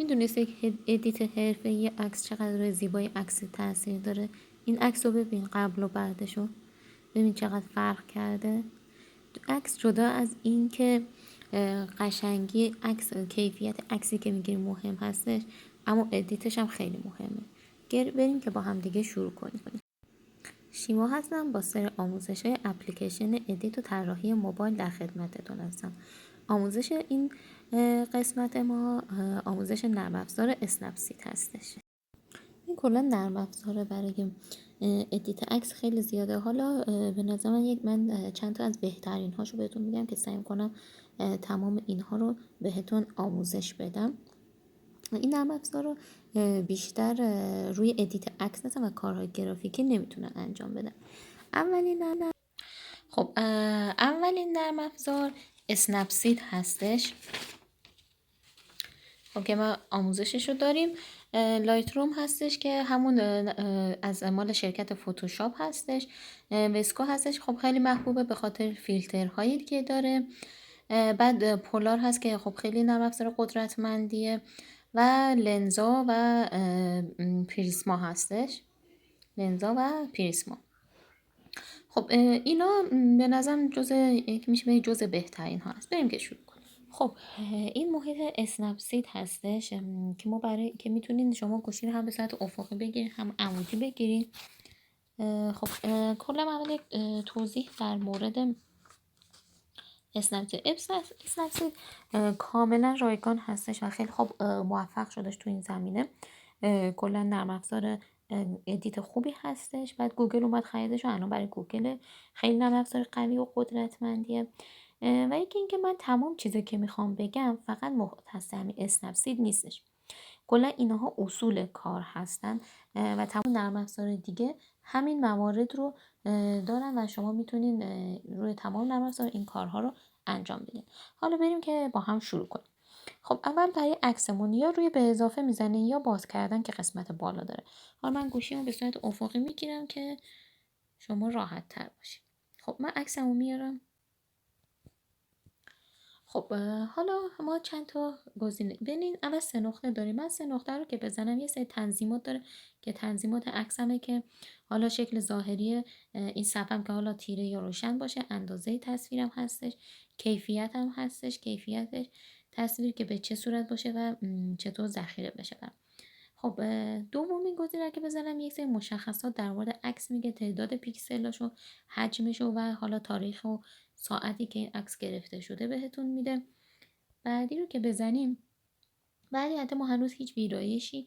میدونستی که ادیت حرفه‌ای عکس چقدر روی زیبایی عکس تاثیر داره؟ این عکس رو ببین، قبل و بعدشو ببین چقدر فرق کرده. عکس جدا از این که قشنگی عکس، کیفیت عکسی که میگیری مهم هستش، اما ادیتش هم خیلی مهمه. بریم که با هم دیگه شروع کنیم. شیما هستم، با سری آموزش‌های اپلیکیشن ادیت و طراحی موبایل در خدمتتون هستم. آموزش این قسمت ما آموزش نرم افزار اسنپسید هستش. این کلا نرم افزاره برای ادیت عکس خیلی زیاده. حالا به نظر من چند تا از بهترین هاشو بهتون میگم که سعی کنم تمام اینها رو بهتون آموزش بدم. این نرم افزار رو بیشتر روی ادیت عکس و کارهای گرافیکی نمیتونن انجام بدن. اولین نرم افزار اسنپسید هستش. خب که ما آموزشش رو داریم. لایت روم هستش که همون از مال شرکت فتوشاپ هستش. وسکو هستش، خب خیلی محبوبه به خاطر فیلترهایی که داره. بعد پولار هست که خب خیلی نرم افزار قدرتمندیه و لنزا و پریسما هستش. لنزا و پریسما. خب اینا به نظرم جزء بهترین ها هست. بریم که شروع کنیم. خب این محیط اسنپسید هستش که ما برای که میتونین شما گوشی رو هم به صورت افقی بگیرین هم عمودی بگیرین. خب کلا اول یک توضیح در مورد اسنپسید کاملا رایگان هستش و خیلی خوب موفق شدش تو این زمینه. کلا نرم افزار ادیت خوبی هستش. بعد گوگل اومد خریدش و الان برای گوگل خیلی نرم افزار قوی و قدرتمندیه. و یکی اینکه من تمام چیزی که میخوام بگم فقط مختص همین اسنپسید نیستش. کلا اینها اصول کار هستن و تمام نرم افزار دیگه همین موارد رو دارن و شما میتونین روی تمام نرم افزار این کارها رو انجام بدین. حالا بریم که با هم شروع کنیم. خب اول برای عکسمون یا روی به اضافه میزنه یا باز کردن که قسمت بالا داره. حالا من گوشیمو به صورت افقی میگیرم که شما راحت تر باشید. خب من عکسمو میارم. خب حالا ما چند تا گزینه ببینین. اول 3 نقطه داریم. من 3 نقطه رو که بزنم یه سری تنظیمات داره که تنظیمات عکسمه که حالا شکل ظاهری این صفحه‌ام که حالا تیره یا روشن باشه، اندازه تصویرم هستش، کیفیت هم هستش، کیفیتش تصویر که به چه صورت باشه و چطور ذخیره بشه. خب دومین گزینه که بزنم یک سری مشخصات در مورد عکس میگه، تعداد پیکسلاشو، حجمشو و حالا تاریخ و ساعتی که این عکس گرفته شده بهتون میده. بعدی رو که بزنیم، بعدی حتی ما هنوز هیچ ویرایشی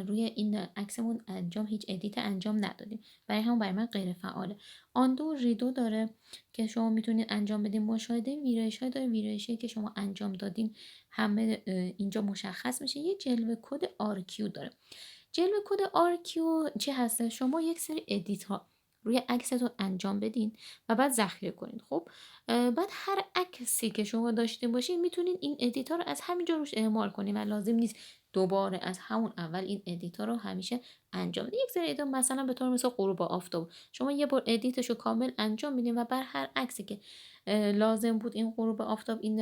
روی این عکسمون هیچ ادیت انجام ندادیم، برای من غیر فعاله. آندو و ریدو داره که شما میتونید انجام بدین. مشاهده ویرایش های داره، ویرایشی که شما انجام دادین همه اینجا مشخص میشه. یه جلوه کد RQ داره. جلوه کد RQ چه هست؟ شما یک سری ادیت ها روی عکستون انجام بدین و بعد ذخیره کنید. خب بعد هر عکسی که شما داشته باشین میتونین این ادیت ها رو از همینجا روش اعمال کنین و لازم نیست دوباره از همون اول این ادیت ها رو همیشه انجام بدین. یک سری ادیت مثلا به طور مثل غروب آفتاب شما یه بار ادیتش رو کامل انجام میدین و بر هر عکسی که لازم بود این غروب آفتاب این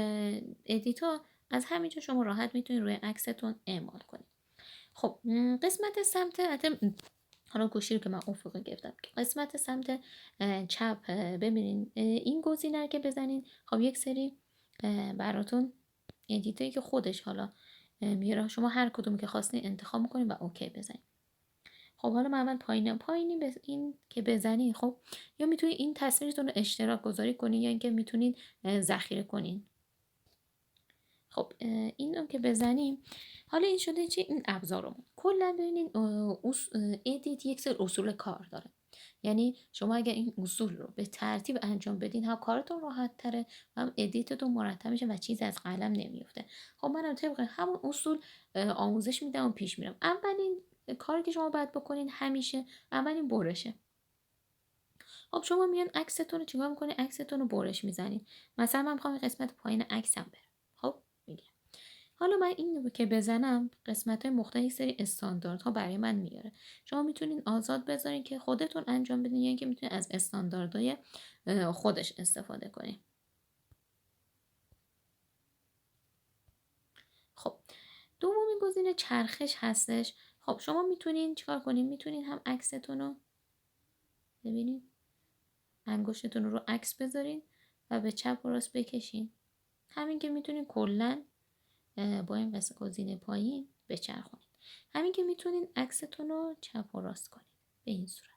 ادیت ها از همینجا شما راحت میتونین روی عکستون اعمال کنین. خب قسمت سمت حالا گوشی رو که من افقی گرفتم، قسمت سمت چپ ببینین این گزینه که بزنین خب یک سری براتون ادیتایی که خودش حالا میاره، شما هر کدوم که خواستین انتخاب میکنین و اوکی بزنین. خب حالا من پایینی به این که بزنین، خب یا میتونین این تصویرتون رو اشتراک گذاری کنین یا اینکه میتونین ذخیره کنین. خب اینو که بزنیم، حالا این شده چی؟ این ابزارمون کلا ببینین ادیت یک سری اصول کار داره. یعنی شما اگر این اصول رو به ترتیب انجام بدین هم کارتون راحت تره و هم ادیتتون مرتب میشه و چیزی از قلم نمیفته. خب منم طبق همون اصول آموزش میدم و پیش میرم. اولین کاری که شما باید بکنین همیشه اولین برشه. خب شما میان عکستون رو چیکار میکنین؟ عکستون رو برش میزنین. مثلا من میخوام قسمت پایین عکسم برم. خب میگیرم. حالا من این رو که بزنم قسمت های مختلف سری استانداردها برای من میاره. شما میتونین آزاد بذارین که خودتون انجام بدین یا اینکه میتونین از استانداردهای خودش استفاده کنین. خب دومین گزینه چرخش هستش. خب شما میتونین چیکار کنین؟ میتونین هم عکستون رو ببینین، انگشتتون رو عکس بذارین و به چپ و راست بکشین. همین که میتونین کلا با این گزینه پایین بچرخونید. همین که میتونین عکستون رو چپ و راست کنید به این صورت.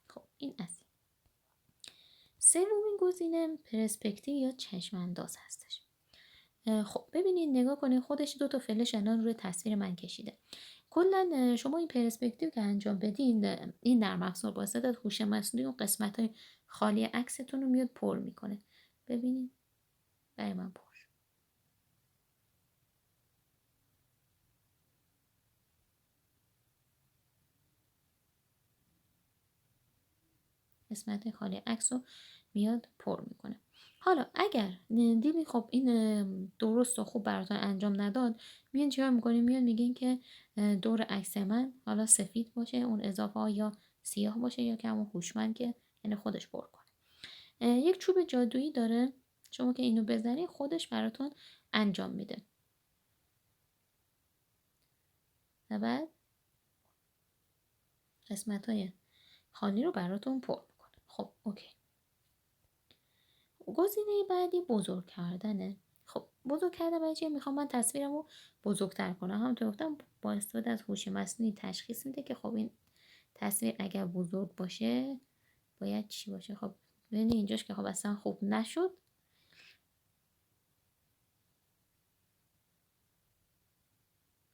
خب این از این. سومین گزینه پرسپکتیو یا چشم انداز هستش. خب ببینید، نگاه کنید، خودش 2 تا فلش الان روی تصویر من کشیده. کلا شما این پرسپکتیو که انجام بدین، این نرم افزار با استفاده از هوش مصنوعی اون قسمت‌های خالی عکستون رو میاد پر میکنه. ببینید برای من پر شد. قسمت خالی عکس رو میاد پر میکنه. حالا اگر دیدی خب این درست و خوب براتون انجام نداد، میان چیکار میکنین؟ میان میگین که دور عکس من حالا سفید باشه، اون اضافه ها یا سیاه باشه، یا که همون هوشمند که یعنی خودش پر کنه. یک چوب جادویی داره، شما که اینو بزنی خودش براتون انجام میده و بعد قسمت های خالی رو براتون پر میکنه. خب اوکی. گزینه بعدی بزرگ کردنه. خب بزرگ کردن برای چیه؟ میخوام من تصویرم رو بزرگتر کنم. همونطور گفتم با استفاده از هوش مصنوعی تشخیص میده که خب این تصویر اگر بزرگ باشه باید چی باشه. خب ببینید اینجاش که خب اصلا خوب نشد.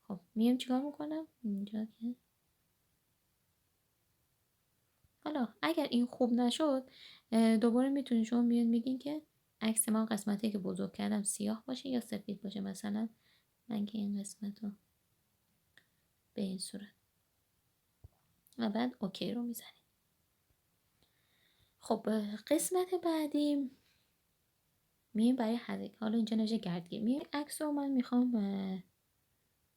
خب میام چیکار میکنم اینجا که حالا اگر این خوب نشد، دوباره میتونید شما بیان میگین که عکس من قسمتی که بزرگ کردم سیاه باشه یا سفید باشه. مثلا من که این قسمت رو به این صورت و بعد اوکی رو میزنیم. خب قسمت بعدی میریم برای حذف. حالا اینجا نوشته گردگیر. میریم عکس رو من میخوام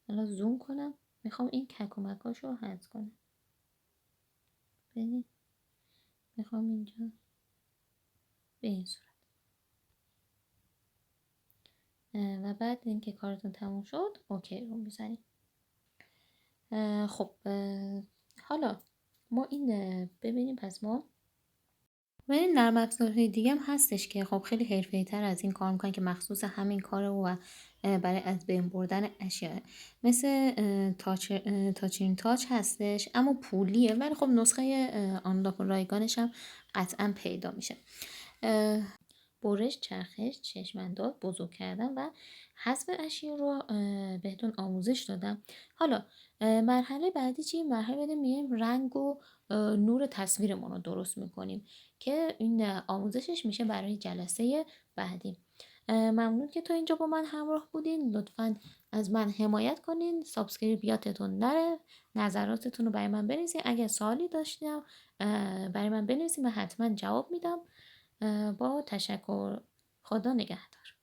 حالا زوم کنم، میخوام این کک و مکاش رو حذف کنم. ببینید میخوام اینجا به این صورت و بعد اینکه کارتون تموم شد اوکی رو میزنیم. خب حالا ما این ببینیم، پس ما و این نرم افزارهای دیگه هم هستش که خب خیلی حرفه‌ای تر از این کار میکنن که مخصوص همین کاره و برای از بین بردن اشیاء، مثل تاچین تاچ هستش اما پولیه، ولی خب نسخه آنلاک و رایگانش هم قطعا پیدا میشه. برش، چرخش، چشمانداز، بزرگ کردن و حذف اشیا رو بهتون آموزش دادم. حالا مرحله بعدی چی؟ مرحله بعدی میایم رنگ و نور تصویرمون رو درست میکنیم که این آموزشش میشه برای جلسه بعدی. ممنون که تا اینجا با من همراه بودین. لطفاً از من حمایت کنین، سابسکرایب یادتون نره، نظراتتون رو برای من بنویسین. اگر سوالی داشتین برای من بنویسین، من حتما جواب میدم. با تشکر. خدا نگهدار.